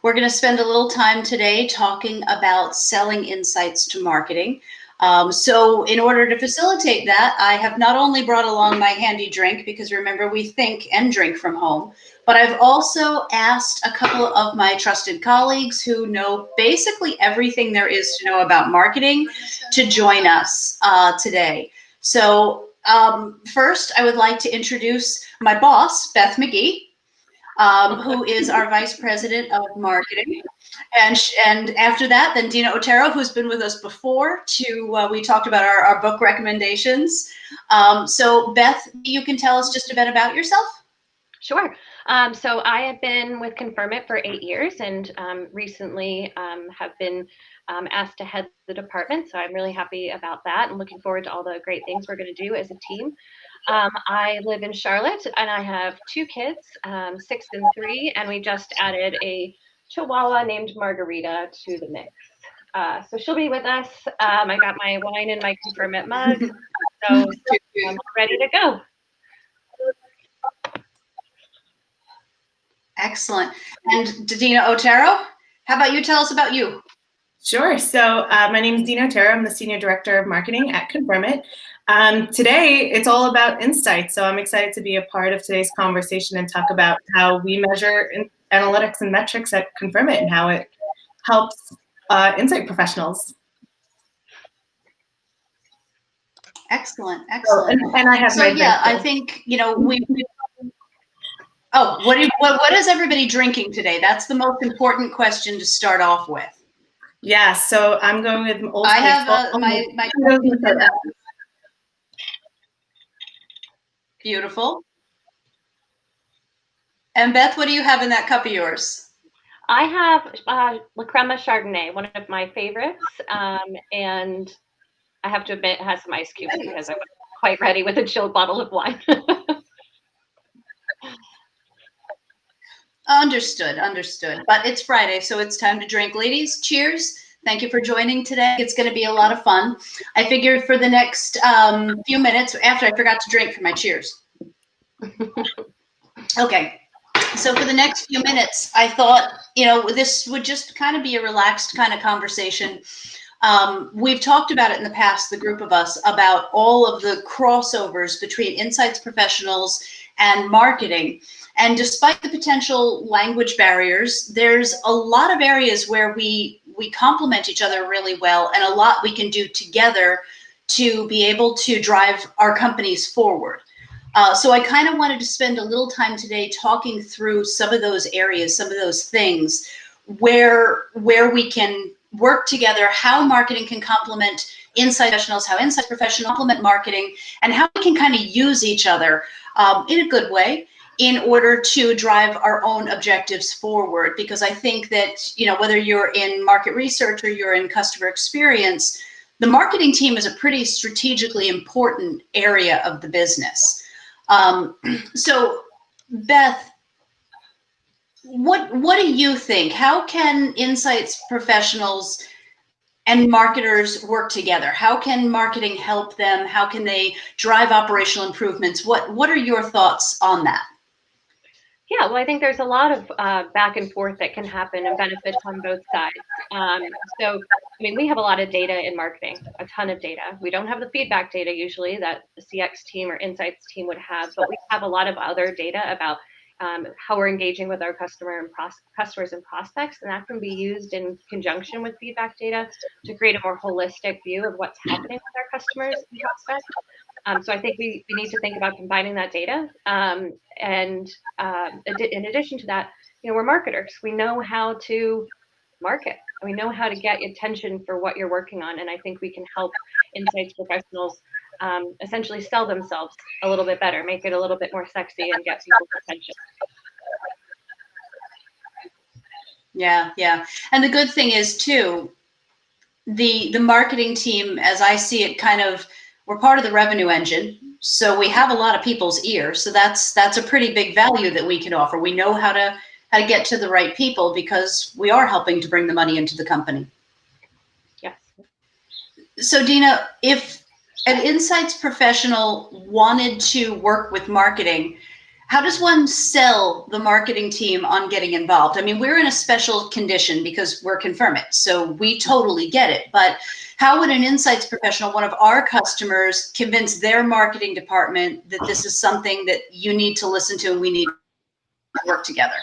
We're going to spend a little time today talking about selling insights to marketing. So in order to facilitate that, I have not only brought along my handy drink, because remember, we think and drink from home, but I've also asked a couple of my trusted colleagues who know basically everything there is to know about marketing to join us today. So first, I would like to introduce my boss, Beth McGee, who is our Vice President of Marketing. And after that, then Dina Otero, who's been with us before, we talked about our book recommendations. So Beth, you can tell us just a bit about yourself? Sure. So I have been with Confirm It for 8 years and recently have been asked to head the department. So I'm really happy about that and looking forward to all the great things we're going to do as a team. I live in Charlotte and I have 2 kids, 6 and 3, and we just added a Chihuahua named Margarita to the mix. So she'll be with us. I got my wine in my Confirm It mug, so I'm ready to go. Excellent. And Dina Otero, how about you tell us about you? Sure. So my name is Dina Otero. I'm the Senior Director of Marketing at Confirm It. Today, it's all about insights. So I'm excited to be a part of today's conversation and talk about how we measure analytics and metrics at Confirm It and how it helps insight professionals. Excellent. Excellent. And I have I think, oh, what is everybody drinking today? That's the most important question to start off with. Yeah, so I'm going with Old I have my beautiful. And Beth, what do you have in that cup of yours? I have La Crema Chardonnay, one of my favorites, and I have to admit it has some ice cubes because I wasn't quite ready with a chilled bottle of wine. Understood. But it's Friday, so it's time to drink. Ladies, cheers. Thank you for joining today. It's going to be a lot of fun. I figured for the next few minutes, after I forgot to drink for my cheers. Okay. So for the next few minutes, I thought, this would just kind of be a relaxed kind of conversation. We've talked about it in the past, the group of us, about all of the crossovers between insights professionals and marketing. And despite the potential language barriers, there's a lot of areas where we complement each other really well, and a lot we can do together to be able to drive our companies forward. So I kind of wanted to spend a little time today talking through some of those areas, some of those things where we can work together, how marketing can complement insight professionals, how insight professionals complement marketing, and how we can kind of use each other in a good way in order to drive our own objectives forward. Because I think that, whether you're in market research or you're in customer experience, the marketing team is a pretty strategically important area of the business. So Beth, what do you think? How can insights professionals and marketers work together? How can marketing help them? How can they drive operational improvements? What are your thoughts on that? Yeah, well, I think there's a lot of back and forth that can happen and benefits on both sides. We have a lot of data in marketing, a ton of data. We don't have the feedback data usually that the CX team or insights team would have, but we have a lot of other data about how we're engaging with our customers and prospects, and that can be used in conjunction with feedback data to create a more holistic view of what's happening with our customers and prospects. So I think we need to think about combining that data. In addition to that, we're marketers. We know how to market. We know how to get attention for what you're working on. And I think we can help insights professionals essentially sell themselves a little bit better, make it a little bit more sexy and get people's attention. Yeah. And the good thing is too, the marketing team, as I see it, we're part of the revenue engine. So we have a lot of people's ears. So that's a pretty big value that we can offer. We know how to get to the right people because we are helping to bring the money into the company. Yes. So Dina, if an insights professional wanted to work with marketing, how does one sell the marketing team on getting involved? I mean, we're in a special condition because we're Confirm It, so we totally get it. But how would an insights professional, one of our customers, convince their marketing department that this is something that you need to listen to and we need to work together?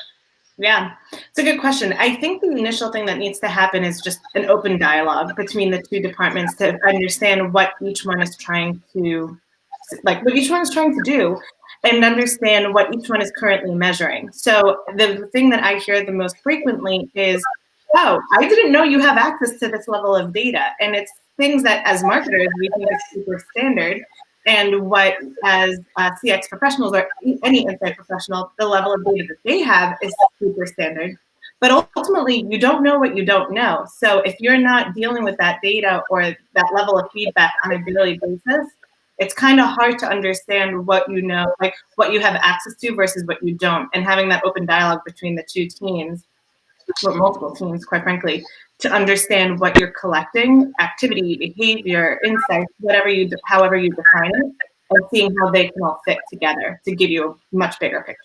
Yeah, it's a good question. I think the initial thing that needs to happen is just an open dialogue between the two departments to understand what each one is trying to, what each one is trying to do, and understand what each one is currently measuring. So the thing that I hear the most frequently is, oh, I didn't know you have access to this level of data. And it's things that as marketers, we think is super standard. And what as CX professionals or any insight professional, the level of data that they have is super standard. But ultimately, you don't know what you don't know. So if you're not dealing with that data or that level of feedback on a daily basis, it's kind of hard to understand what you know, like what you have access to versus what you don't. And having that open dialogue between the two teams, or multiple teams, quite frankly, to understand what you're collecting, activity, behavior, insights, however you define it, and seeing how they can all fit together to give you a much bigger picture.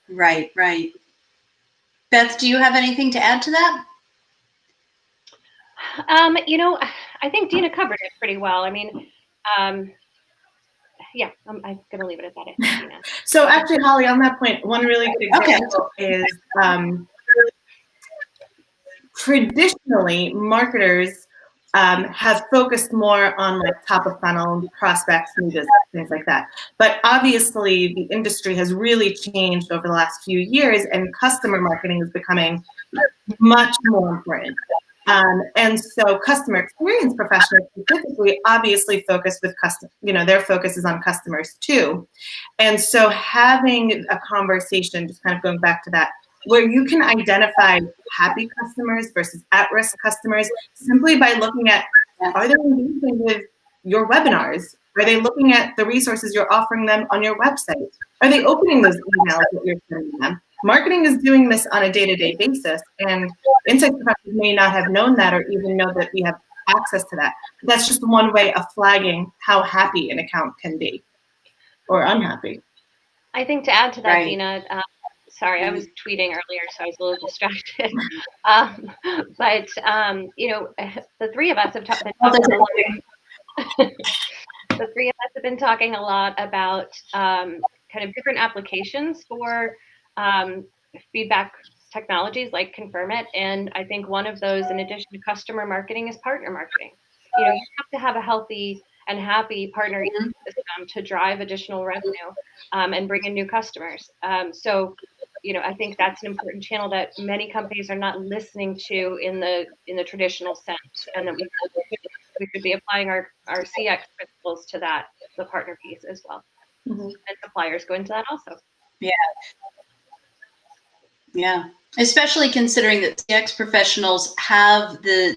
Right, right. Beth, do you have anything to add to that? I think Dina covered it pretty well. I mean, yeah, I'm going to leave it at that. Dina. So actually, Holly, on that point, one really good example is traditionally marketers have focused more on like top of funnel prospects, new business, things like that. But obviously the industry has really changed over the last few years and customer marketing is becoming much more important. And so customer experience professionals specifically obviously focus with their focus is on customers too. And so having a conversation, just kind of going back to that, where you can identify happy customers versus at-risk customers simply by looking at, are they engaging with your webinars? Are they looking at the resources you're offering them on your website? Are they opening those emails that you're sending them? Marketing is doing this on a day-to-day basis, and insights professionals may not have known that or even know that we have access to that. But that's just one way of flagging how happy an account can be or unhappy. I think to add to that, Right. Dina, sorry, I was tweeting earlier, so I was a little distracted. But the three of us have been talking a lot about kind of different applications for feedback technologies like Confirm It. And I think one of those, in addition to customer marketing, is partner marketing. You have to have a healthy and happy partner ecosystem to drive additional revenue and bring in new customers. So I think that's an important channel that many companies are not listening to in the traditional sense, and that we could be applying our CX principles to that, the partner piece as well. Mm-hmm. And suppliers go into that also. Yeah. Yeah. Especially considering that CX professionals have the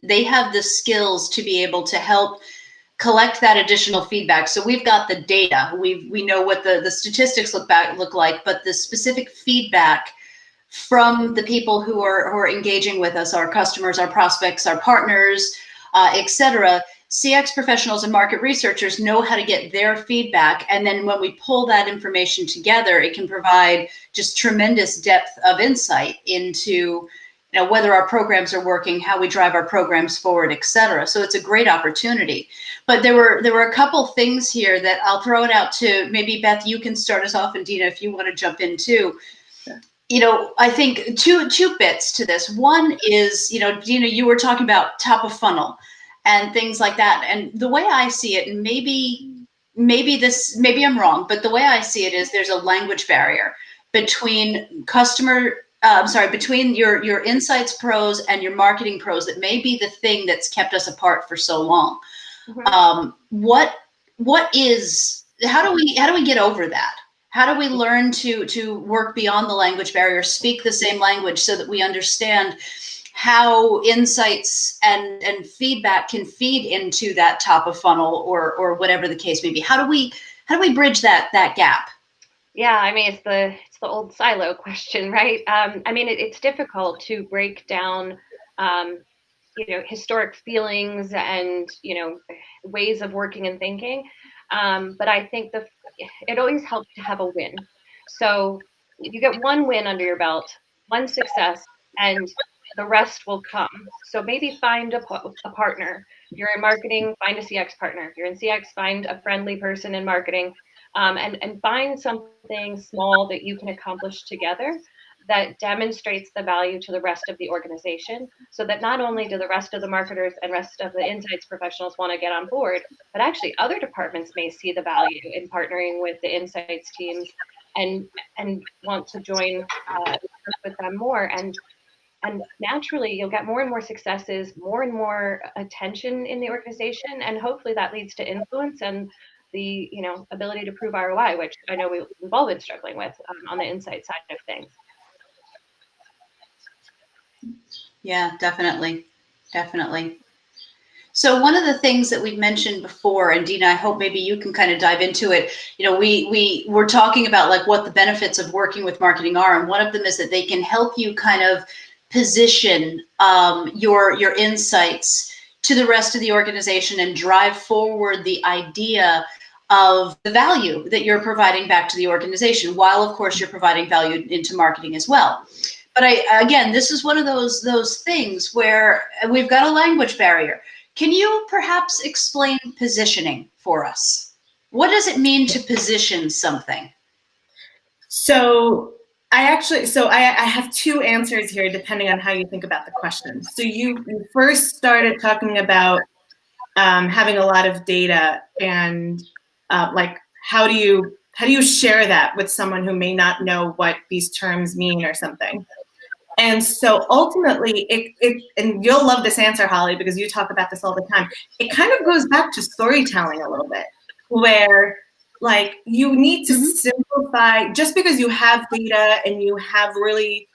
skills to be able to help collect that additional feedback. So we've got the data, we know what the statistics look like, but the specific feedback from the people who are engaging with us, our customers, our prospects, our partners, etc. CX professionals and market researchers know how to get their feedback. And then when we pull that information together, it can provide just tremendous depth of insight into whether our programs are working, how we drive our programs forward, etc. So it's a great opportunity. But there were a couple things here that I'll throw it out to. Maybe Beth, you can start us off, and Dina, if you want to jump in too. I think two bits to this. One is, Dina, you were talking about top of funnel and things like that. And the way I see it, and maybe I'm wrong, but the way I see it is there's a language barrier between between your insights pros and your marketing pros that may be the thing that's kept us apart for so long. Mm-hmm. How do we get over that? How do we learn to work beyond the language barrier, speak the same language so that we understand how insights and feedback can feed into that top of funnel or whatever the case may be? How do we bridge that gap? Yeah, I mean, it's the old silo question, right? It's difficult to break down, historic feelings and, ways of working and thinking. But I think it always helps to have a win. So you get one win under your belt, one success, and the rest will come. So maybe find a partner. If you're in marketing, find a CX partner. If you're in CX, find a friendly person in marketing, and find something small that you can accomplish together that demonstrates the value to the rest of the organization, so that not only do the rest of the marketers and rest of the insights professionals want to get on board, but actually other departments may see the value in partnering with the insights teams and want to join with them more. And naturally, you'll get more and more successes, more and more attention in the organization, and hopefully that leads to influence and the ability to prove ROI, which I know we've all been struggling with on the insight side of things. Yeah, definitely. So one of the things that we've mentioned before, and Dina, I hope maybe you can kind of dive into it. We were talking about like what the benefits of working with marketing are, and one of them is that they can help you kind of position your insights to the rest of the organization and drive forward the idea of the value that you're providing back to the organization, while of course you're providing value into marketing as well. But again, this is one of those things where we've got a language barrier. Can you perhaps explain positioning for us? What does it mean to position something? So I have two answers here depending on how you think about the question. So you first started talking about having a lot of data and like how do you share that with someone who may not know what these terms mean or something? And so ultimately, and you'll love this answer, Holly, because you talk about this all the time. It kind of goes back to storytelling a little bit, where like you need to simplify. Just because you have data and you have really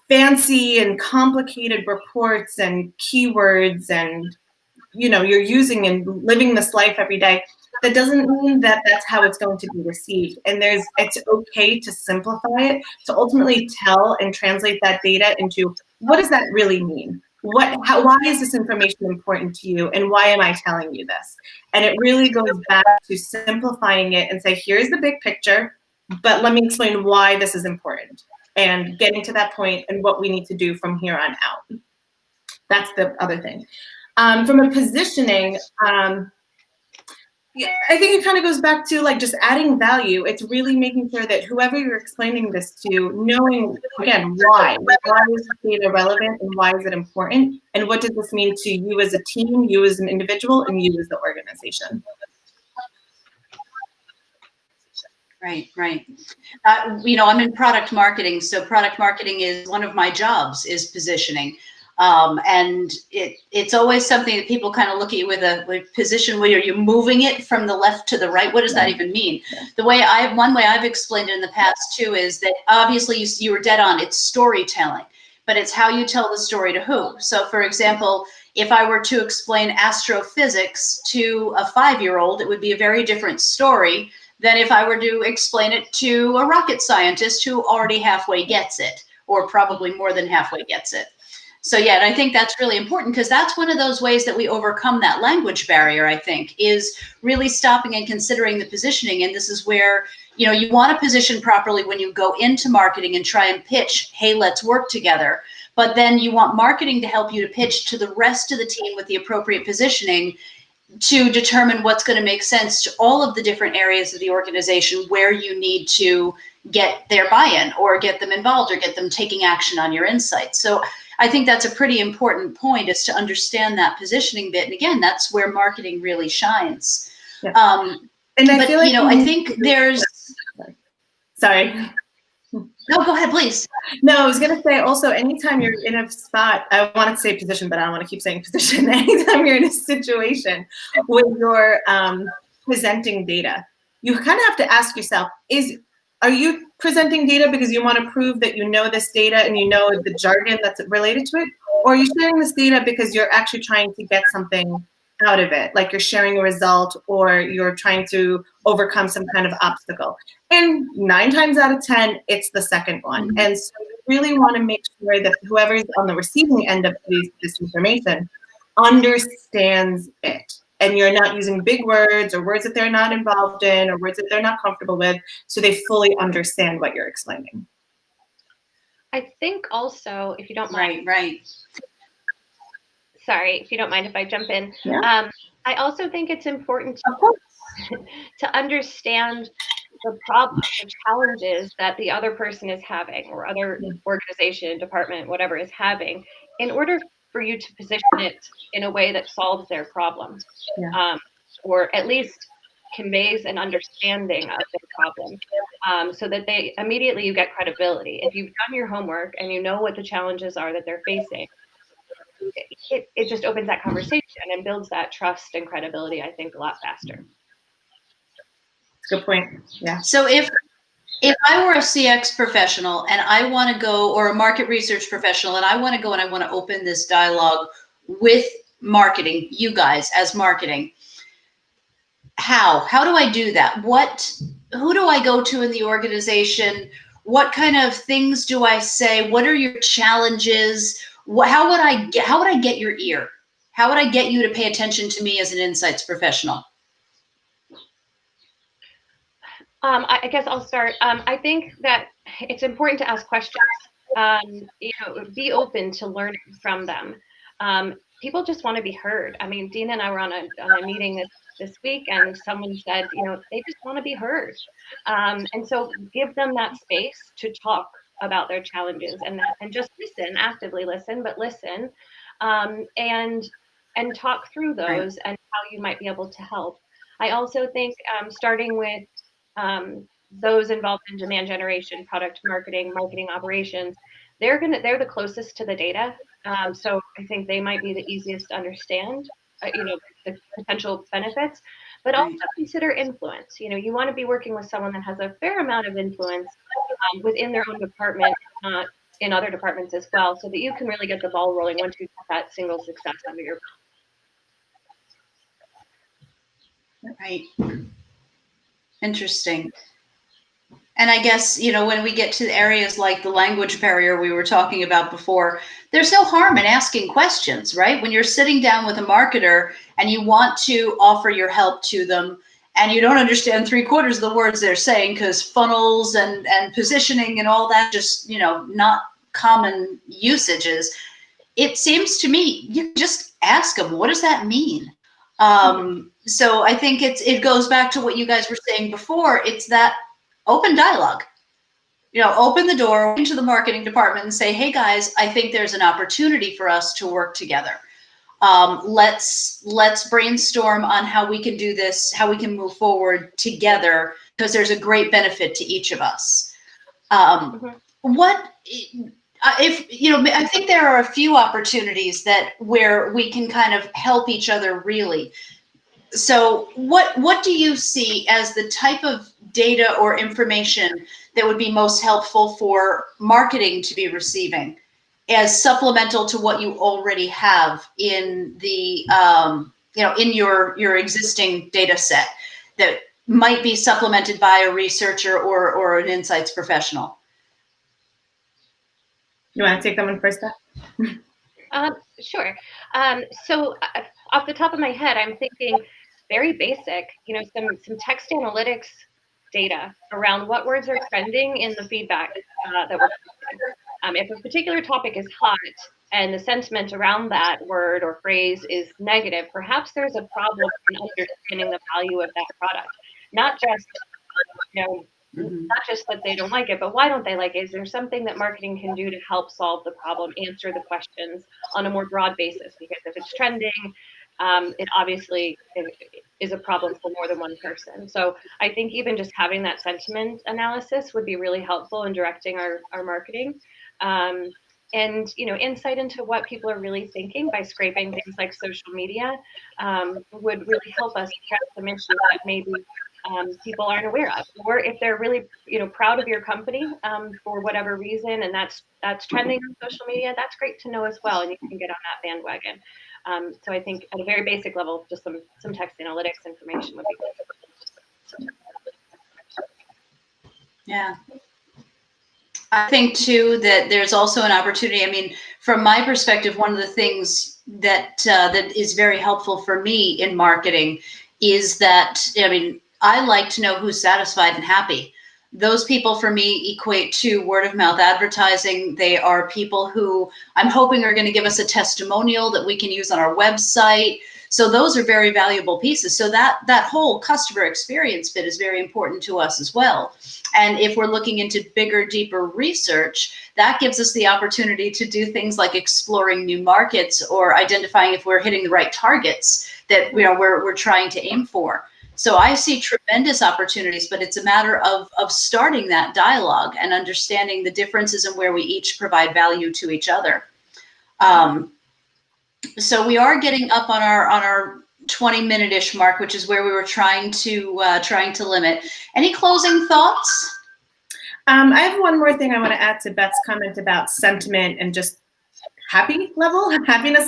fancy and complicated reports and keywords and you're using and living this life every day, that doesn't mean that that's how it's going to be received. And it's okay to simplify it, to ultimately tell and translate that data into what does that really mean? Why is this information important to you? And why am I telling you this? And it really goes back to simplifying it and say, here's the big picture, but let me explain why this is important and getting to that point and what we need to do from here on out. That's the other thing. From a positioning, yeah, I think it kind of goes back to like just adding value. It's really making sure that whoever you're explaining this to, knowing again why is this data relevant and why is it important, and what does this mean to you as a team, you as an individual, and you as the organization. Right. I'm in product marketing, so product marketing is one of my jobs is positioning. And it's always something that people kind of look at you with a position where you're moving it from the left to the right. What does that even mean? One way I've explained it in the past too is that obviously you were dead on. It's storytelling, but it's how you tell the story to who. So for example, if I were to explain astrophysics to a 5-year-old, it would be a very different story than if I were to explain it to a rocket scientist who already halfway gets it, or probably more than halfway gets it. So yeah, and I think that's really important because that's one of those ways that we overcome that language barrier, I think, is really stopping and considering the positioning. And this is where, you want to position properly when you go into marketing and try and pitch, hey, let's work together. But then you want marketing to help you to pitch to the rest of the team with the appropriate positioning to determine what's going to make sense to all of the different areas of the organization where you need to get their buy-in or get them involved or get them taking action on your insights. So I think that's a pretty important point, is to understand that positioning bit. And again, that's where marketing really shines. Yeah. And I feel like, I think there's... Sorry. No, go ahead, please. No, I was going to say also, anytime you're in a spot, I wanted to say position, but I don't want to keep saying position. Anytime you're in a situation where you're presenting data, you kind of have to ask yourself, are you presenting data because you want to prove that you know this data and you know the jargon that's related to it? Or are you sharing this data because you're actually trying to get something out of it, like you're sharing a result or you're trying to overcome some kind of obstacle? And 9 times out of 10, it's the second one. Mm-hmm. And so you really want to make sure that whoever's on the receiving end of this information understands it and you're not using big words or words that they're not involved in or words that they're not comfortable with, so they fully understand what you're explaining. I think also, if you don't mind, Right. sorry, if you don't mind if I jump in, Yeah. I also think it's important Of course. to understand the problems or challenges that the other person is having, or other organization, department, whatever is having, in order for you to position it in a way that solves their problem, or at least conveys an understanding of their problem, so that they immediately, you get credibility. If you've done your homework and you know what the challenges are that they're facing, it just opens that conversation and builds that trust and credibility, I think, a lot faster. Good point. Yeah. So if I were a CX professional and I want to go, or a market research professional, and I want to go and I want to open this dialogue with marketing, you guys as marketing, how do I do that? Who do I go to in the organization? What kind of things do I say? What are your challenges? How would I get your ear? How would I get you to pay attention to me as an insights professional? I guess I'll start. I think that it's important to ask questions. Be open to learning from them. People just want to be heard. I mean, Dina and I were on a meeting this week, and someone said, they just want to be heard. And so give them that space to talk about their challenges and just listen, actively listen, but listen, and talk through those and how you might be able to help. I also think starting with those involved in demand generation, product marketing, marketing operations, they're the closest to the data. So I think they might be the easiest to understand, the potential benefits, but also consider influence. You want to be working with someone that has a fair amount of influence within their own department, in other departments as well, so that you can really get the ball rolling once you have that single success under your belt. Right. Interesting. And I guess, when we get to areas like the language barrier we were talking about before, there's no harm in asking questions, right? When you're sitting down with a marketer and you want to offer your help to them and you don't understand 3/4 of the words they're saying because funnels and positioning and all that, just, not common usages, it seems to me you just ask them, what does that mean? So I think it goes back to what you guys were saying before. It's that open dialogue. Open the door into the marketing department and say, hey guys, I think there's an opportunity for us to work together. Let's brainstorm on how we can do this, how we can move forward together, because there's a great benefit to each of us. I think there are a few opportunities where we can kind of help each other really. So what do you see as the type of data or information that would be most helpful for marketing to be receiving as supplemental to what you already have in the, in your existing data set that might be supplemented by a researcher or an insights professional? You want to take that one first, Beth? Sure. So off the top of my head, I'm thinking very basic, some text analytics data around what words are trending in the feedback that we're getting. If a particular topic is hot and the sentiment around that word or phrase is negative, perhaps there's a problem in understanding the value of that product. Not just, not just that they don't like it, but why don't they like it? Is there something that marketing can do to help solve the problem, answer the questions on a more broad basis? Because if it's trending, it obviously is a problem for more than one person. So I think even just having that sentiment analysis would be really helpful in directing our marketing. And, insight into what people are really thinking by scraping things like social media would really help us address some issues that maybe people aren't aware of, or if they're really, proud of your company for whatever reason, and that's trending on social media, that's great to know as well, and you can get on that bandwagon. So I think at a very basic level, just some text analytics information would be good. Yeah. I think too that there's also an opportunity. I mean, from my perspective, one of the things that is very helpful for me in marketing is that, I mean, I like to know who's satisfied and happy. Those people for me equate to word of mouth advertising. They are people who I'm hoping are going to give us a testimonial that we can use on our website. So those are very valuable pieces. So that whole customer experience bit is very important to us as well. And if we're looking into bigger, deeper research, that gives us the opportunity to do things like exploring new markets or identifying if we're hitting the right targets that we're trying to aim for. So I see tremendous opportunities, but it's a matter of starting that dialogue and understanding the differences in where we each provide value to each other. So we are getting up on our 20-minute-ish mark, which is where we were trying to limit. Any closing thoughts? I have one more thing I want to add to Beth's comment about sentiment and just happiness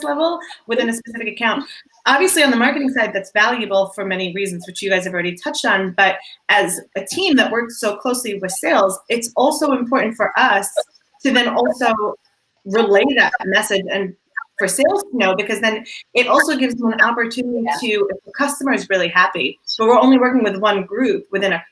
level within a specific account. Obviously, on the marketing side, that's valuable for many reasons, which you guys have already touched on. But as a team that works so closely with sales, it's also important for us to then also relay that message and for sales to know, because then it also gives them an opportunity to, if the customer is really happy, but we're only working with one group within a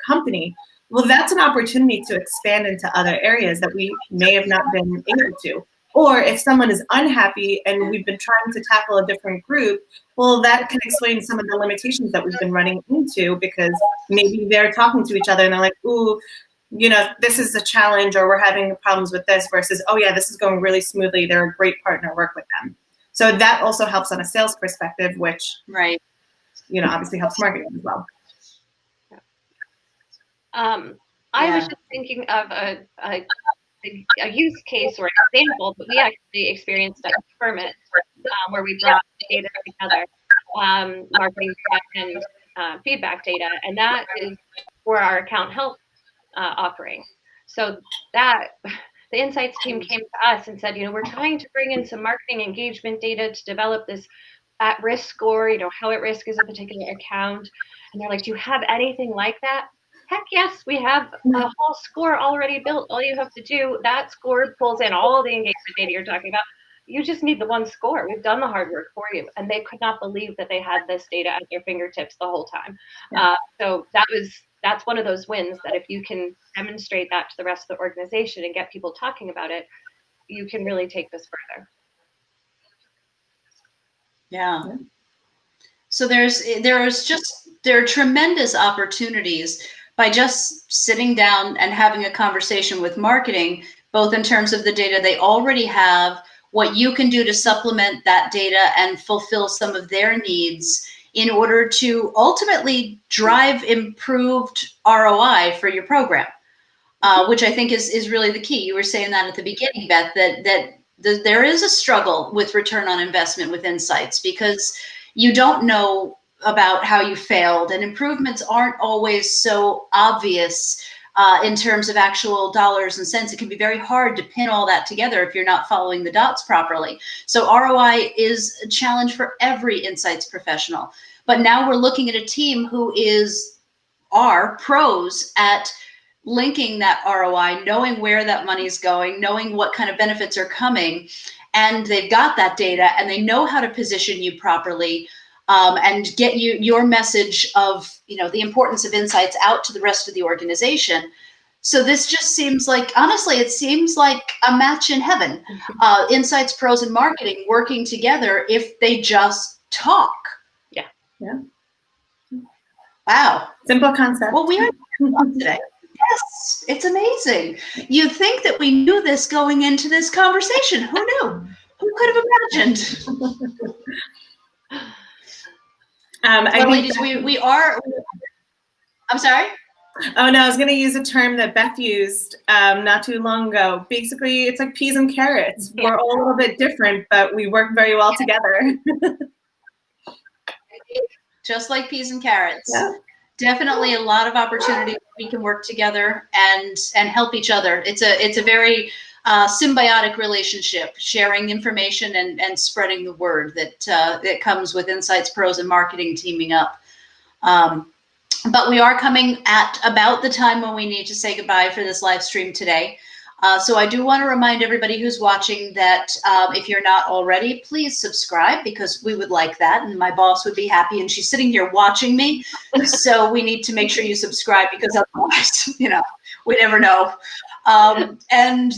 company, well, that's an opportunity to expand into other areas that we may have not been able to. Or if someone is unhappy and we've been trying to tackle a different group, well, that can explain some of the limitations that we've been running into, because maybe they're talking to each other and they're like, ooh, you know, this is a challenge, or we're having problems with this, versus, oh yeah, this is going really smoothly. They're a great partner, work with them. So that also helps on a sales perspective, which, right, you know, obviously helps marketing as well. I was just thinking of a use case or an example that we actually experienced at Confirmit, where we brought data together, marketing data and feedback data, and that is for our account health offering. So that the insights team came to us and said, you know, we're trying to bring in some marketing engagement data to develop this at-risk score, you know, how at risk is a particular account. And they're like, do you have anything like that? Heck yes, we have a whole score already built. All you have to do, that score pulls in all the engagement data you're talking about. You just need the one score. We've done the hard work for you. And they could not believe that they had this data at their fingertips the whole time. So that's one of those wins, that if you can demonstrate that to the rest of the organization and get people talking about it, you can really take this further. Yeah. So there are tremendous opportunities by just sitting down and having a conversation with marketing, both in terms of the data they already have, what you can do to supplement that data and fulfill some of their needs in order to ultimately drive improved ROI for your program, which I think is really the key. You were saying that at the beginning, Beth, that there is a struggle with return on investment with insights, because you don't know about how you failed, and improvements aren't always so obvious in terms of actual dollars and cents. It can be very hard to pin all that together if you're not following the dots properly. So ROI is a challenge for every insights professional. But now we're looking at a team who are pros at linking that ROI, knowing where that money's going, knowing what kind of benefits are coming, and they've got that data and they know how to position you properly. And get your message of, you know, the importance of insights out to the rest of the organization. So this just seems like, honestly, it seems like a match in heaven. Insights pros and marketing working together if they just talk. Yeah. Wow. Simple concept. Well, we are today. Yes, it's amazing. You'd think that we knew this going into this conversation. Who knew? Who could have imagined? Well, ladies, we are. I'm sorry? Oh, no, I was going to use a term that Beth used not too long ago. Basically, it's like peas and carrots. We're all a little bit different, but we work very well together. Just like peas and carrots. Yeah. Definitely a lot of opportunity. We can work together and help each other. It's a very symbiotic relationship, sharing information and spreading the word that comes with insights pros and marketing teaming up. But we are coming at about the time when we need to say goodbye for this live stream today. So I do want to remind everybody who's watching that if you're not already, please subscribe, because we would like that, and my boss would be happy, and she's sitting here watching me. So we need to make sure you subscribe, because otherwise, we never know. And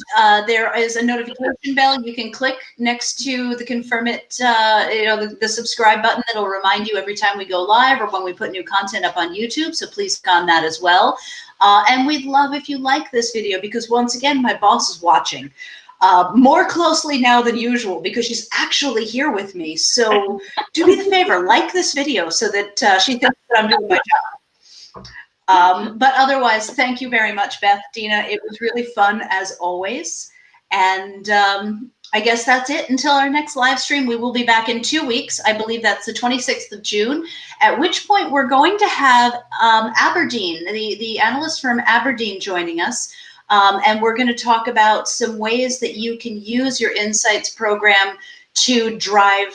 there is a notification bell you can click next to the Confirm It, the subscribe button. It'll remind you every time we go live or when we put new content up on YouTube. So please click on that as well. And we'd love if you like this video, because once again, my boss is watching more closely now than usual, because she's actually here with me. So do me the favor, like this video so that she thinks that I'm doing my job. But otherwise, thank you very much, Beth, Dina. It was really fun as always. And I guess that's it until our next live stream. We will be back in 2 weeks. I believe that's the 26th of June, at which point we're going to have Aberdeen, the analyst firm Aberdeen, joining us. And we're going to talk about some ways that you can use your Insights program to drive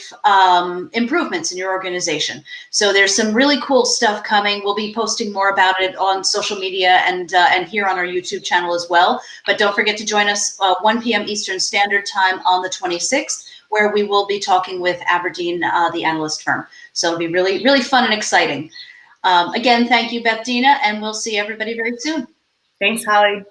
improvements in your organization. So there's some really cool stuff coming. We'll be posting more about it on social media and here on our YouTube channel as well. But don't forget to join us 1 p.m. Eastern Standard Time on the 26th, where we will be talking with Aberdeen, the analyst firm. So it'll be really, really fun and exciting. Again, thank you, Beth, Dina, and we'll see everybody very soon. Thanks, Holly.